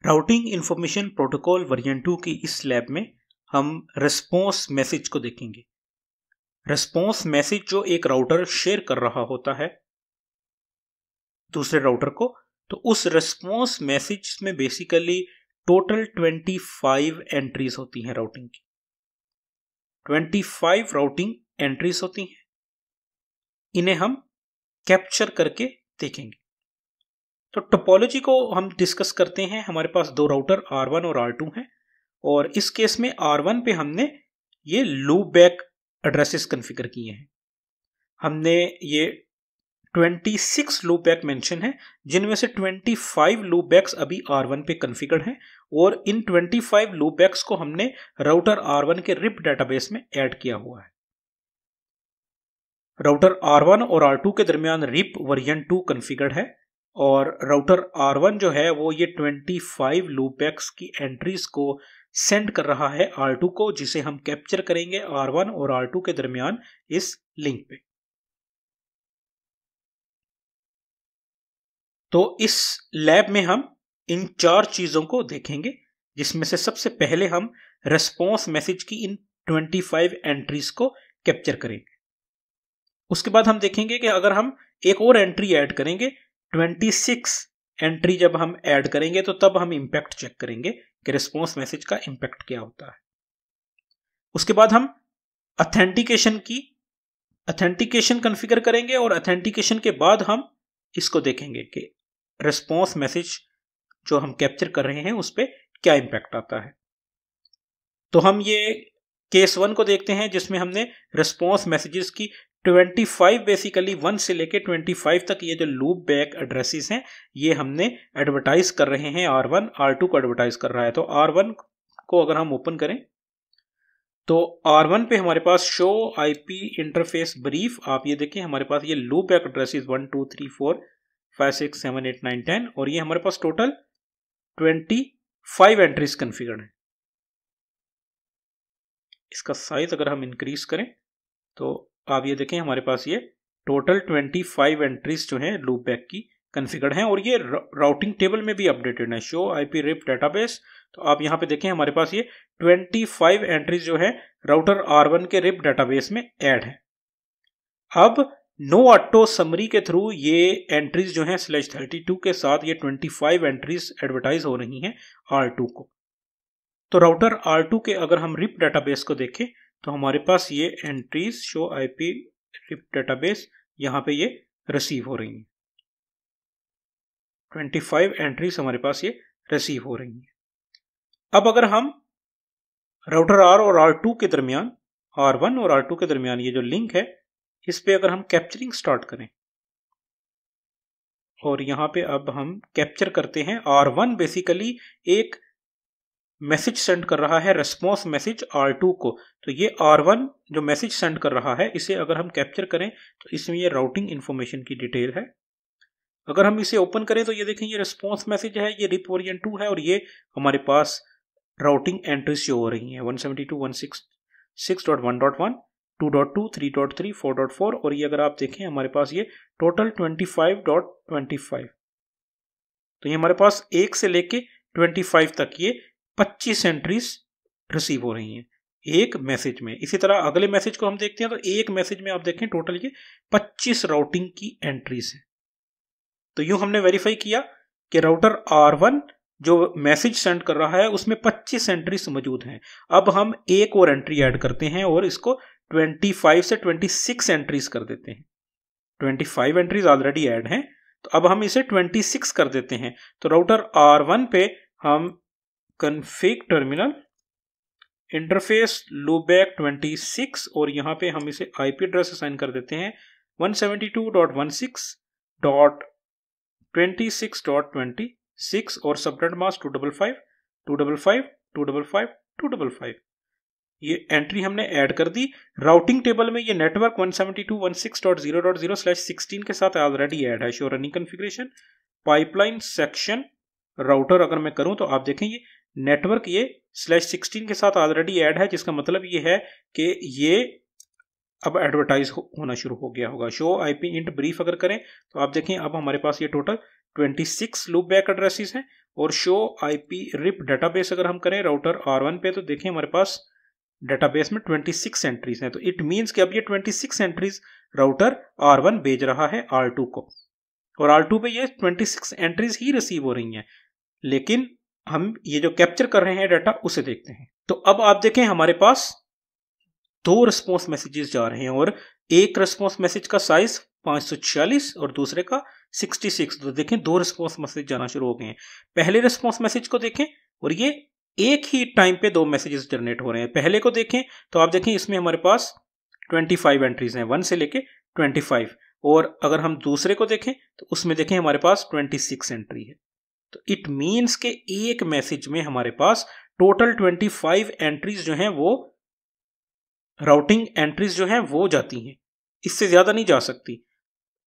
Routing information protocol version 2 की इस lab में हम रिस्पॉन्स मैसेज को देखेंगे। रिस्पॉन्स मैसेज जो एक राउटर शेयर कर रहा होता है दूसरे राउटर को, तो उस रिस्पॉन्स मैसेज में बेसिकली टोटल 25 एंट्रीज होती हैं। राउटिंग की 25 राउटिंग एंट्रीज होती हैं। इन्हें हम कैप्चर करके देखेंगे। तो टोपोलॉजी को हम डिस्कस करते हैं। हमारे पास दो राउटर R1 और R2 हैं और इस केस में R1 पे हमने ये लूप बैक एड्रेसेस कॉन्फ़िगर किए हैं। हमने ये 26 लूप बैक मेंशन है, जिनमें से 25 लूप बैक्स अभी R1 पे कॉन्फ़िगर्ड हैं और इन 25 लूप बैक्स को हमने राउटर R1 के रिप डेटाबेस में ऐड किया हुआ है। राउटर R1 और R2 के दरमियान रिप वर्जन 2 कॉन्फ़िगर्ड है और राउटर R1 जो है वो ये 25 लूप बैक्स की एंट्रीज को सेंड कर रहा है R2 को, जिसे हम कैप्चर करेंगे R1 और R2 के दरमियान इस लिंक पे। तो इस लैब में हम इन चार चीजों को देखेंगे, जिसमें से सबसे पहले हम रिस्पॉन्स मैसेज की इन 25 एंट्रीज को कैप्चर करेंगे। उसके बाद हम देखेंगे कि अगर हम एक और एंट्री ऐड करेंगे, 26 एंट्री जब हम ऐड करेंगे तो तब हम इंपैक्ट चेक करेंगे कि रिस्पॉन्स मैसेज का इंपैक्ट क्या होता है। उसके बाद हम ऑथेंटिकेशन कॉन्फ़िगर करेंगे और ऑथेंटिकेशन के बाद हम इसको देखेंगे कि रिस्पॉन्स मैसेज जो हम कैप्चर कर रहे हैं उस पर क्या इंपैक्ट आता है। तो हम ये केस 1 को देखते हैं, जिसमें हमने रिस्पॉन्स मैसेजेस की 25 बेसिकली 1 से लेके 25 तक ये जो लूप बैक एड्रेसेस हैं ये हमने एडवर्टाइज कर रहे हैं। R1 R2 को एडवर्टाइज कर रहा है। तो R1 को अगर हम ओपन करें तो R1 पे हमारे पास शो IP इंटरफेस ब्रीफ, आप ये देखें हमारे पास ये लूप बैक एड्रेसेस 1 2 3 4 5 6 7 8 9 10 और ये हमारे पास टोटल 25 एंट्रीज कॉन्फ़िगर्ड है। इसका साइज अगर हम इंक्रीज करें तो आप ये देखें हमारे पास ये टोटल 25 एंट्रीज जो हैं लूप बैक की कॉन्फ़िगर्ड हैं और ये राउटिंग टेबल में भी अपडेटेड है, शो IP रिप डेटाबेस। तो आप यहाँ पे देखें हमारे पास ये 25 एंट्रीज जो है राउटर R1 के रिप डेटाबेस में ऐड है। अब नो ऑटो समरी के थ्रू ये एंट्रीज जो हैं /32 के साथ ये 25 एंट्रीज एडवर्टाइज हो रही हैं R2 को। तो राउटर R2 के अगर हम रिप डेटाबेस को देखें तो हमारे पास ये entries show IP RIP database यहाँ पे ये रिसीव हो रही हैं। 25 एंट्रीज हमारे पास ये रिसीव हो रही हैं। अब अगर हम राउटर R और R2 के दरमियान, R1 और R2 के दरमियान ये जो लिंक है इस पे अगर हम कैप्चरिंग स्टार्ट करें और यहाँ पे अब हम कैप्चर करते हैं, R1 बेसिकली एक मैसेज सेंड कर रहा है रिस्पॉन्स मैसेज R2 को। तो ये R1 जो मैसेज सेंड कर रहा है इसे अगर हम कैप्चर करें तो इसमें ये राउटिंग इंफॉर्मेशन की डिटेल है। अगर हम इसे ओपन करें तो ये देखें ये रिस्पॉन्स मैसेज है, ये रिप वर्जन 2 है और ये हमारे पास राउटिंग एंट्रीज शो हो रही हैं 172.166.1.1 2.2 3.3 4.4 और ये अगर आप देखें हमारे पास ये टोटल 25.25। तो ये हमारे पास 1 से लेके 25 तक ये 25 एंट्रीज रिसीव हो रही हैं एक मैसेज में। इसी तरह अगले मैसेज को हम देखते हैं तो एक मैसेज में आप देखें टोटल ये 25 राउटिंग की एंट्रीज हैं। तो यूं हमने वेरीफाई किया कि राउटर R1 जो मैसेज सेंड कर रहा है उसमें 25 एंट्रीज मौजूद हैं। अब हम एक और एंट्री ऐड करते हैं और इसको 25 से 26 एंट्रीज कर देते हैं। 25 एंट्रीज ऑलरेडी ऐड हैं, तो अब हम इसे 26 कर देते हैं। तो राउटर R1 पे हम कॉन्फ़िग टर्मिनल इंटरफेस लूपबैक 26 और यहाँ पे हम इसे IP एड्रेस असाइन कर देते हैं 172.168.26.26 और सबनेट मास्क 255 255 255 255। ये एंट्री हमने ऐड कर दी। राउटिंग टेबल में ये नेटवर्क 172.168.0.0/16 के साथ ऑलरेडी ऐड है। Show running configuration pipeline section router अगर मैं करूं तो आप देखें ये नेटवर्क ये /16 के साथ ऑलरेडी ऐड है, जिसका मतलब ये है कि ये अब एडवर्टाइज होना शुरू हो गया होगा। शो IP इंट ब्रीफ अगर करें तो आप देखें अब हमारे पास ये टोटल 26 लूप बैक एड्रेसेस हैं और शो आईपी रिप डेटाबेस अगर हम करें राउटर R1 पे, तो देखें हमारे पास डेटाबेस में 26 एंट्रीज हैं। तो इट मीन्स कि अब ये 26 एंट्रीज राउटर R1 भेज रहा है R2 को, और R2 पे ये 26 एंट्रीज ही रिसीव हो रही हैं, लेकिन हम ये जो कैप्चर कर रहे हैं डाटा उसे देखते हैं। तो अब आप देखें हमारे पास 2 रिस्पॉन्स मैसेजेस जा रहे हैं और एक रिस्पॉन्स मैसेज का साइज 546 और दूसरे का 66। तो देखें 2 रिस्पॉन्स मैसेज जाना शुरू हो गए हैं। पहले रिस्पॉन्स मैसेज को देखें और ये एक ही टाइम पे 2 मैसेजेस जनरेट हो रहे हैं। पहले को देखें तो आप देखें इसमें हमारे पास 25 एंट्रीज हैं, 1 से लेके 25। और अगर हम दूसरे को देखें तो उसमें देखें हमारे पास 26 एंट्री है। तो इट मीन्स के एक मैसेज में हमारे पास टोटल 25 एंट्रीज जो हैं वो राउटिंग एंट्रीज जो हैं वो जाती हैं, इससे ज्यादा नहीं जा सकती।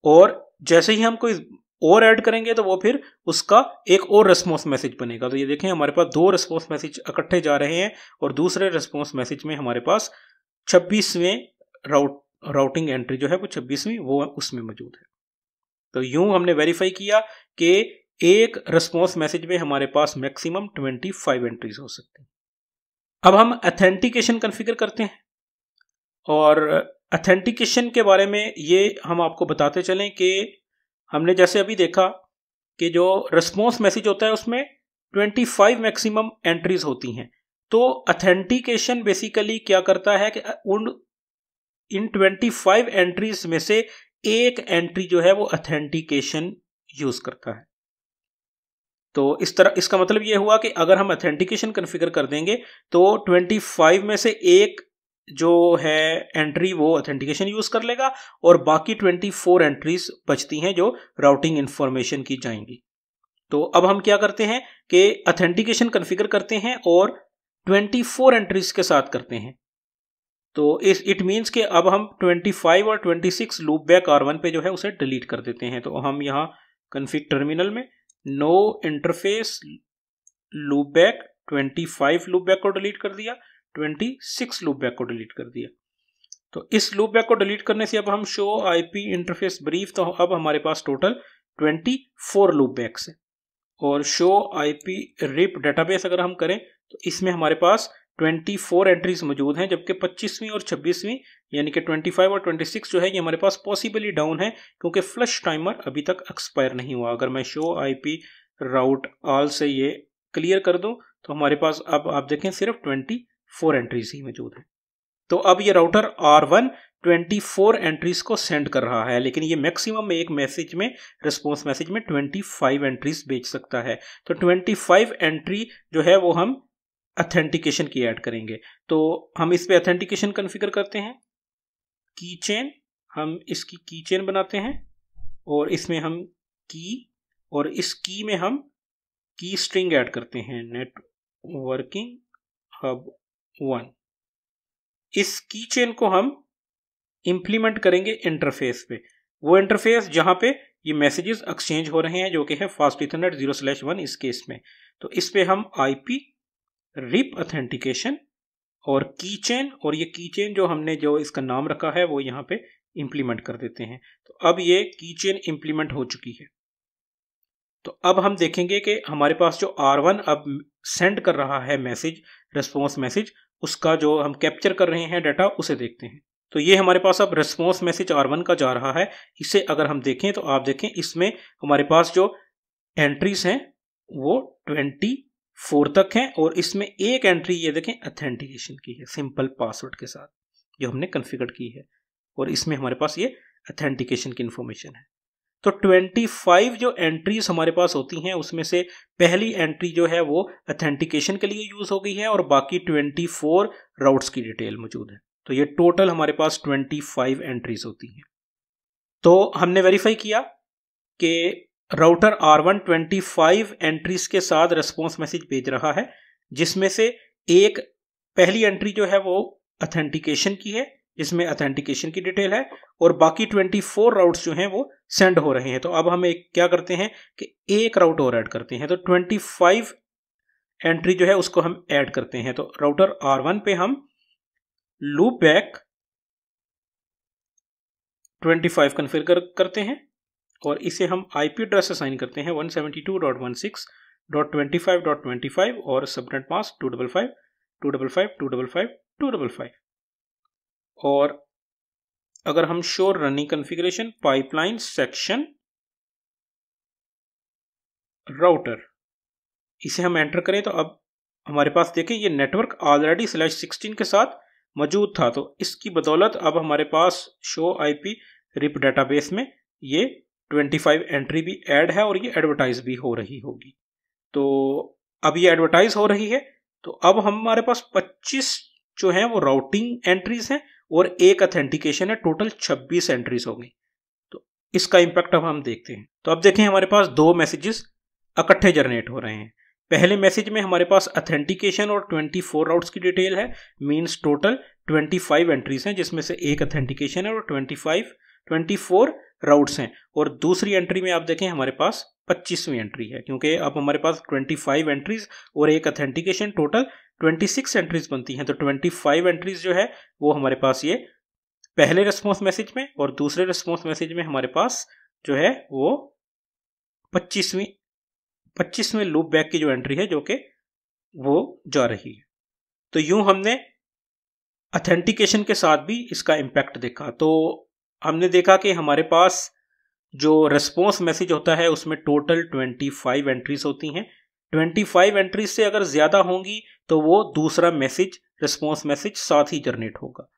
और जैसे ही हम कोई और ऐड करेंगे तो वो फिर उसका एक और रिस्पॉन्स मैसेज बनेगा। तो ये देखें हमारे पास 2 रिस्पॉन्स मैसेज इकट्ठे जा रहे हैं और दूसरे रिस्पॉन्स मैसेज में हमारे पास 26वें राउटिंग एंट्री जो है वो 26वीं वो उसमें मौजूद है। तो यूं हमने वेरीफाई किया कि एक रिस्पॉन्स मैसेज में हमारे पास मैक्सिमम 25 एंट्रीज हो सकती हैं। अब हम ऑथेंटिकेशन कॉन्फ़िगर करते हैं, और ऑथेंटिकेशन के बारे में ये हम आपको बताते चलें कि हमने जैसे अभी देखा कि जो रिस्पॉन्स मैसेज होता है उसमें 25 मैक्सिमम एंट्रीज होती हैं। तो ऑथेंटिकेशन बेसिकली क्या करता है कि इन 25 एंट्रीज में से एक एंट्री जो है वो ऑथेंटिकेशन यूज करता है। तो इस तरह इसका मतलब ये हुआ कि अगर हम ऑथेंटिकेशन कॉन्फ़िगर कर देंगे तो 25 में से एक जो है एंट्री वो ऑथेंटिकेशन यूज कर लेगा और बाकी 24 एंट्रीज बचती हैं जो राउटिंग इंफॉर्मेशन की जाएंगी। तो अब हम क्या करते हैं कि ऑथेंटिकेशन कॉन्फ़िगर करते हैं और 24 एंट्रीज के साथ करते हैं। तो इट मीन्स कि अब हम 25 और 26 लूप बैक R1 पे जो है उसे डिलीट कर देते हैं। तो हम यहाँ कॉन्फ़िग टर्मिनल में no interface loop back 25 loop back को डिलीट कर दिया, 26 लूप बैक को डिलीट कर दिया। तो इस लूप बैक को डिलीट करने से अब हम शो आईपी इंटरफेस ब्रीफ, तो अब हमारे पास टोटल 24 लूप बैक्स है। और शो आईपी रिप डेटाबेस अगर हम करें तो इसमें हमारे पास 24 एंट्रीज मौजूद हैं, जबकि 25वीं और 26वीं यानी कि 25 और 26 जो है ये हमारे पास पॉसिबली डाउन है, क्योंकि फ्लश टाइमर अभी तक एक्सपायर नहीं हुआ। अगर मैं शो आईपी राउट ऑल से ये क्लियर कर दूं तो हमारे पास अब आप देखें सिर्फ 24 एंट्रीज ही मौजूद है। तो अब ये राउटर R1 24 एंट्रीज को सेंड कर रहा है, लेकिन ये मैक्सिमम एक मैसेज में रिस्पॉन्स मैसेज में 25 एंट्रीज भेज सकता है। तो 25 एंट्री जो है वो हम ऑथेंटिकेशन की ऐड करेंगे। तो हम इस पे ऑथेंटिकेशन कॉन्फ़िगर करते हैं। की चेन, हम इसकी की चेन बनाते हैं और इसमें हम की, और इस की में हम की स्ट्रिंग ऐड करते हैं, नेटवर्किंग हब 1। इस की चेन को हम इंप्लीमेंट करेंगे इंटरफेस पे, वो इंटरफेस जहां पे ये मैसेजेस एक्सचेंज हो रहे हैं, जो कि है फास्ट इथरनेट 0/1 इस केस में। तो इस पे हम आईपी रिप ऑथेंटिकेशन और की चेन, और ये की चेन जो हमने जो इसका नाम रखा है वो यहाँ पे इंप्लीमेंट कर देते हैं। तो अब ये की चेन इंप्लीमेंट हो चुकी है। तो अब हम देखेंगे कि हमारे पास जो R1 अब सेंड कर रहा है मैसेज, रिस्पॉन्स मैसेज, उसका जो हम कैप्चर कर रहे हैं डाटा उसे देखते हैं। तो ये हमारे पास अब रिस्पॉन्स मैसेज R1 का जा रहा है। इसे अगर हम देखें तो आप देखें इसमें हमारे पास जो एंट्रीज हैं वो 24 तक हैं, और इसमें एक एंट्री ये देखें ऑथेंटिकेशन की है सिंपल पासवर्ड के साथ जो हमने कॉन्फ़िगर की है, और इसमें हमारे पास ये ऑथेंटिकेशन की इंफॉर्मेशन है। तो 25 जो एंट्रीज हमारे पास होती हैं उसमें से पहली एंट्री जो है वो ऑथेंटिकेशन के लिए यूज हो गई है, और बाकी 24 राउट्स की डिटेल मौजूद है। तो ये टोटल हमारे पास 25 एंट्रीज होती हैं। तो हमने वेरीफाई किया कि राउटर R1 25 एंट्रीज के साथ रिस्पॉन्स मैसेज भेज रहा है, जिसमें से एक पहली एंट्री जो है वो ऑथेंटिकेशन की है, जिसमें ऑथेंटिकेशन की डिटेल है, और बाकी 24 राउट्स जो हैं वो सेंड हो रहे हैं। तो अब हम एक क्या करते हैं कि एक राउट और ऐड करते हैं। तो 25 एंट्री जो है उसको हम ऐड करते हैं। तो राउटर R1 पे हम लूप बैक 25 कॉन्फ़िगर करते हैं, और इसे हम आईपी एड्रेस असाइन करते हैं 172.168 .25.25 और सबनेट मास्क 255 255 255 255। और अगर हम show running configuration pipeline section router, इसे हम एंटर करें तो अब हमारे पास देखें ये नेटवर्क ऑलरेडी /16 के साथ मौजूद था, तो इसकी बदौलत अब हमारे पास शो आईपी रिप डेटाबेस में ये 25 एंट्री भी ऐड है और ये एडवर्टाइज भी हो रही होगी। तो अब ये एडवर्टाइज हो रही है, तो अब हमारे पास 25 जो है वो राउटिंग एंट्रीज हैं और एक ऑथेंटिकेशन है, टोटल 26 एंट्रीज हो गई। तो इसका इंपैक्ट अब हम देखते हैं। तो अब देखें हमारे पास दो मैसेजेस इकट्ठे जनरेट हो रहे हैं। पहले मैसेज में हमारे पास ऑथेंटिकेशन और 24 राउट्स की डिटेल है, मींस टोटल 25 एंट्रीज हैं जिसमें से एक ऑथेंटिकेशन है और 24 राउट्स हैं। और दूसरी एंट्री में आप देखें हमारे पास 25वीं एंट्री है, क्योंकि अब हमारे पास 25 एंट्रीज और एक ऑथेंटिकेशन, टोटल 26 एंट्रीज बनती हैं। तो 25 एंट्रीज जो है वो हमारे पास ये पहले रिस्पॉन्स मैसेज में और दूसरे रिस्पॉन्स मैसेज में हमारे पास जो है वो 25वें लूप बैक की जो एंट्री है जो कि वो जा रही है। तो यूं हमने ऑथेंटिकेशन के साथ भी इसका इंपैक्ट देखा। तो हमने देखा कि हमारे पास जो रिस्पॉन्स मैसेज होता है उसमें टोटल 25 एंट्रीज होती हैं। 25 एंट्रीज से अगर ज्यादा होंगी तो वो दूसरा मैसेज रिस्पॉन्स मैसेज साथ ही जनरेट होगा।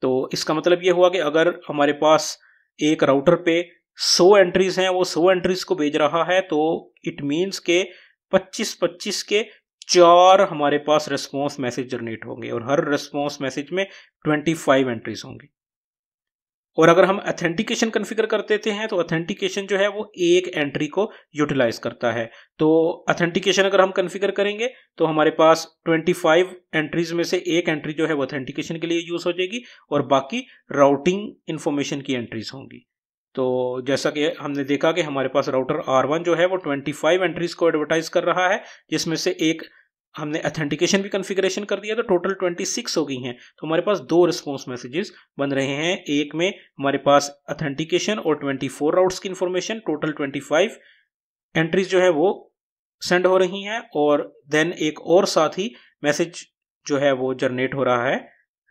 तो इसका मतलब ये हुआ कि अगर हमारे पास एक राउटर पे 100 एंट्रीज हैं, वो 100 एंट्रीज को भेज रहा है, तो इट मीन्स के 25 के 4 हमारे पास रिस्पॉन्स मैसेज जनरेट होंगे और हर रिस्पॉन्स मैसेज में 25 एंट्रीज होंगी। और अगर हम ऑथेंटिकेशन कॉन्फ़िगर कर देते हैं तो ऑथेंटिकेशन जो है वो एक एंट्री को यूटिलाइज करता है। तो ऑथेंटिकेशन अगर हम कॉन्फ़िगर करेंगे तो हमारे पास 25 एंट्रीज में से एक एंट्री जो है वो ऑथेंटिकेशन के लिए यूज हो जाएगी और बाकी राउटिंग इंफॉर्मेशन की एंट्रीज होंगी। तो जैसा कि हमने देखा कि हमारे पास राउटर R1 जो है वो 25 एंट्रीज को एडवर्टाइज कर रहा है, जिसमें से एक हमने ऑथेंटिकेशन भी कॉन्फ़िगरेशन कर दिया, तो टोटल 26 हो गई हैं। तो हमारे पास दो रिस्पॉन्स मैसेजेस बन रहे हैं, एक में हमारे पास ऑथेंटिकेशन और 24 राउट्स की इंफॉर्मेशन, टोटल 25 एंट्रीज जो है वो सेंड हो रही हैं, और देन एक और साथ ही मैसेज जो है वो जनरेट हो रहा है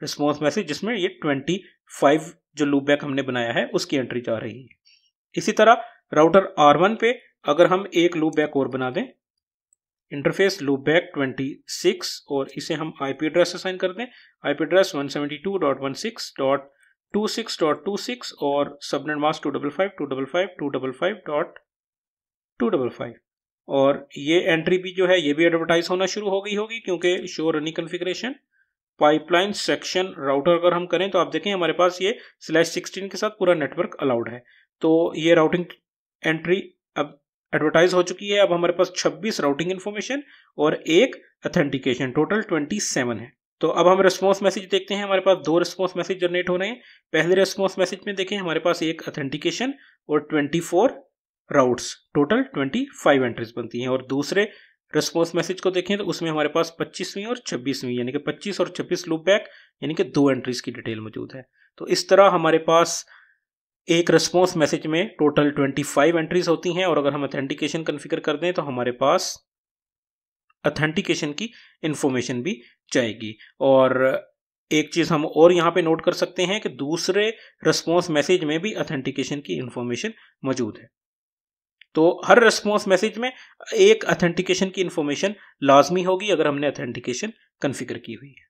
रिस्पॉन्स मैसेज, जिसमें ये 25 जो लूप बैक हमने बनाया है उसकी एंट्री जा रही है। इसी तरह राउटर R1 पे अगर हम एक लूप बैक और बना दें, इंटरफेस लूप बैक 26, और इसे हम आईपी एड्रेस असाइन कर दें, आईपी एड्रेस 172.168.26.26 और सबनेट मास्क 255.255.255.255। और ये एंट्री भी जो है ये भी एडवर्टाइज होना शुरू हो गई होगी, क्योंकि show running configuration pipeline section router अगर हम करें तो आप देखें हमारे पास ये /16 के साथ पूरा नेटवर्क अलाउड है। तो ये राउटिंग एंट्री अब एडवर्टाइज हो चुकी है। अब हमारे पास 26 राउटिंग इन्फॉर्मेशन और एक ऑथेंटिकेशन, टोटल 27 है। तो अब हम रिस्पॉन्स मैसेज देखते हैं। हमारे पास दो रिस्पॉन्स मैसेज जनरेट हो रहे हैं। पहले रिस्पॉन्स मैसेज में देखें हमारे पास एक ऑथेंटिकेशन और 24 राउट्स, टोटल 25 एंट्रीज बनती हैं। और दूसरे रिस्पॉन्स मैसेज को देखें तो उसमें हमारे पास 25वीं और 26वीं यानी कि 25 और 26 लूप बैक यानी कि दो एंट्रीज की डिटेल मौजूद है। तो इस तरह हमारे पास एक रिस्पॉन्स मैसेज में टोटल 25 एंट्रीज होती हैं, और अगर हम ऑथेंटिकेशन कॉन्फ़िगर कर दें तो हमारे पास ऑथेंटिकेशन की इंफॉर्मेशन भी जाएगी। और एक चीज़ हम और यहाँ पे नोट कर सकते हैं कि दूसरे रिस्पॉन्स मैसेज में भी ऑथेंटिकेशन की इंफॉर्मेशन मौजूद है। तो हर रिस्पॉन्स मैसेज में एक ऑथेंटिकेशन की इंफॉर्मेशन लाजमी होगी अगर हमने ऑथेंटिकेशन कॉन्फ़िगर की हुई है।